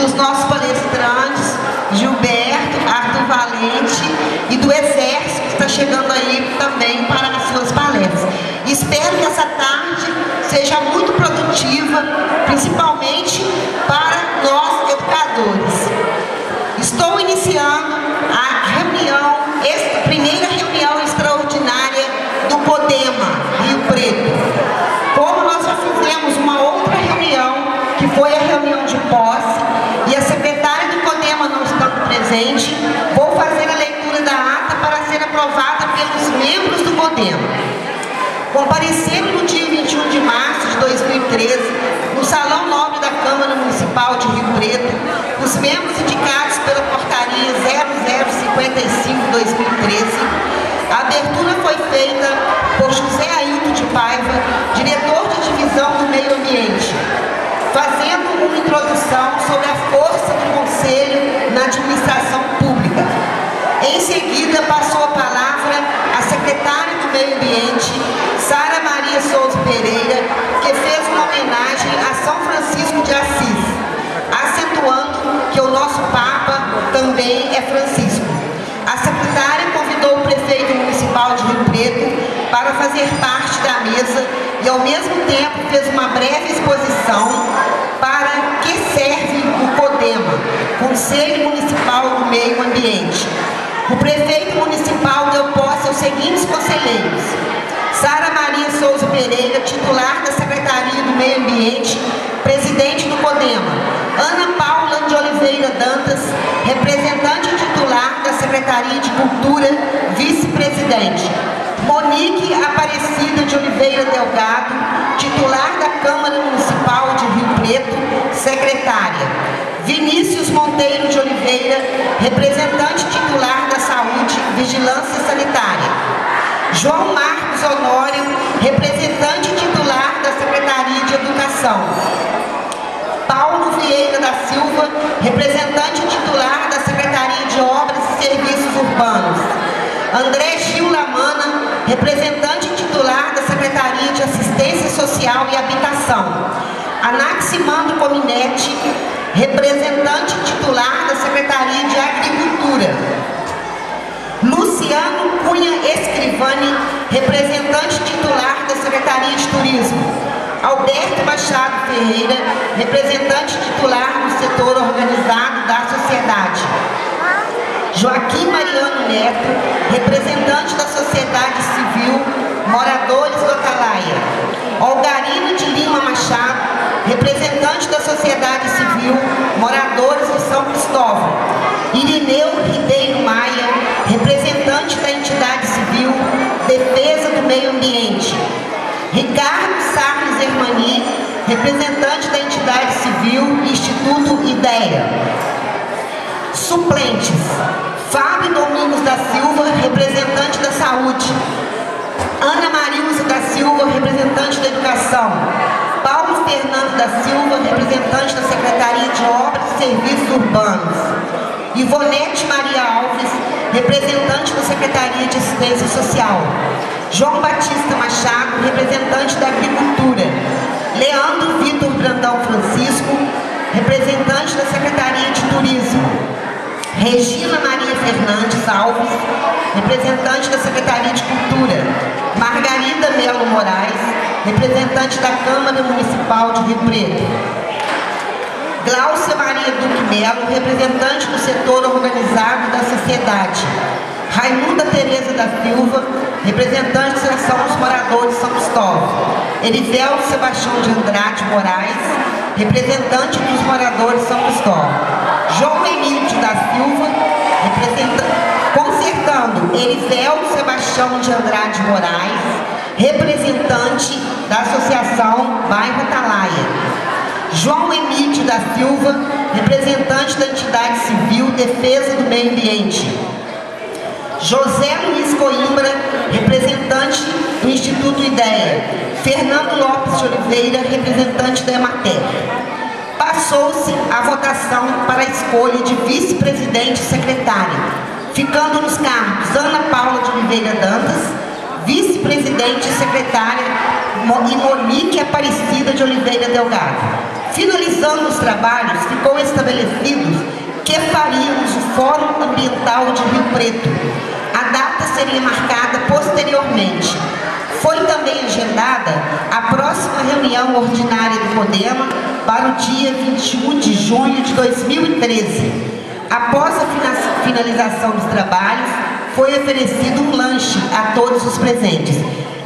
dos nossos palestrantes, Gilberto, Arthur Valente, e do Exército, que está chegando aí também para as suas palestras. Espero que essa tarde seja muito produtiva, principalmente para nós educadores. Estou iniciando a reunião, primeira reunião extraordinária do CODEMA, Rio Preto. Como nós já fizemos uma outra reunião, que foi a reunião de posse, e a secretária do CODEMA não estando presente, vou fazer a leitura da ata para ser aprovada pelos membros do CODEMA. Compareceram no dia 21 de março de 2013, no Salão Nobre da Câmara Municipal de Rio Preto, os membros indicados pela Portaria 0055/2013. A abertura foi feita por José Ailton de Paiva, diretor de Divisão do Meio Ambiente, fazendo uma introdução sobre a força do Conselho na administração pública. Em seguida, passou a palavra à secretária do Meio Ambiente, Sara Maria Souza Pereira, que fez uma homenagem a São Francisco de Assis, acentuando que o nosso Papa também é Francisco. A secretária convidou o prefeito municipal de Rio Preto para fazer parte da mesa e, ao mesmo tempo, fez uma breve exposição para que serve o CODEMA, Conselho Municipal do Meio Ambiente. O prefeito municipal deu posse aos seguintes conselheiros: Sara Maria Souza Pereira, titular da Secretaria do Meio Ambiente, presidente do CODEMA; Ana Paula de Oliveira Dantas, representante titular da Secretaria de Cultura, vice-presidente; Monique Aparecida de Oliveira Delgado, titular da Câmara Municipal de Rio Preto, secretária; Vinícius Monteiro de Oliveira, representante titular da Saúde, Vigilância Sanitária; João Marcos Honório, representante titular da Secretaria de Educação; Paulo Vieira da Silva, representante titular da Secretaria de Obras e Serviços Urbanos; André Gil Lamana, representante titular da Secretaria de Assistência Social e Habitação; Anaximandro Cominetti, representante titular da Secretaria de Agricultura; Luciano Cunha Escrivani, representante titular da Secretaria de Turismo; Alberto Machado Ferreira, representante titular do setor organizado da sociedade; Joaquim Mariano Neto, representante da sociedade civil, moradores do Atalaia; Olgarino de Lima Machado, representante da sociedade civil, moradores de São Cristóvão; Irineu Ribeiro Maia, representante da entidade civil, defesa do meio ambiente; Ricardo Sarnes Hermani, representante da entidade civil, Instituto IDEA. Suplentes: Fábio Domingos da Silva, representante da Saúde; Ana Marilza da Silva, representante da Educação; Paulo Fernando da Silva, representante da Secretaria de Obras e Serviços Urbanos; Ivonete Maria Alves, representante da Secretaria de Assistência Social; João Batista Machado, representante da Agricultura; Leandro Vitor Brandão Francisco, representante da Secretaria de Turismo; Regina Maria Fernandes Alves, representante da Secretaria de Cultura; Margarida Melo Moraes, representante da Câmara Municipal de Rio Preto; Gláucia Maria Duque Melo, representante do setor organizado da sociedade; Raimunda Tereza da Silva, representante da Associação dos Moradores de São Cristóvão; Erivelto Sebastião de Andrade Moraes, representante dos moradores de São Cristóvão; João Emílio da Silva, consertando Erivelto Sebastião de Andrade Moraes, representante da Associação Bairro Atalaia; João Emílio da Silva, representante da entidade civil, defesa do meio ambiente; José Luiz Coimbra, representante do Instituto IDEA; Fernando Lopes de Oliveira, representante da Emater. Passou-se a votação para a escolha de vice-presidente e secretária, ficando nos cargos Ana Paula de Oliveira Dantas, vice-presidente e secretária, e Monique Aparecida de Oliveira Delgado. Finalizando os trabalhos, ficou estabelecido que faríamos o Fórum Ambiental de Rio Preto. A data seria marcada posteriormente. Foi também agendada a próxima reunião ordinária do CODEMA para o dia 21 de junho de 2013. Após a finalização dos trabalhos, foi oferecido um lanche a todos os presentes.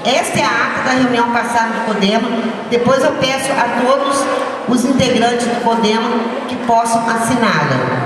Esta é a ata da reunião passada do CODEMA. Depois eu peço a todos os integrantes do CODEMA que possam assiná-la.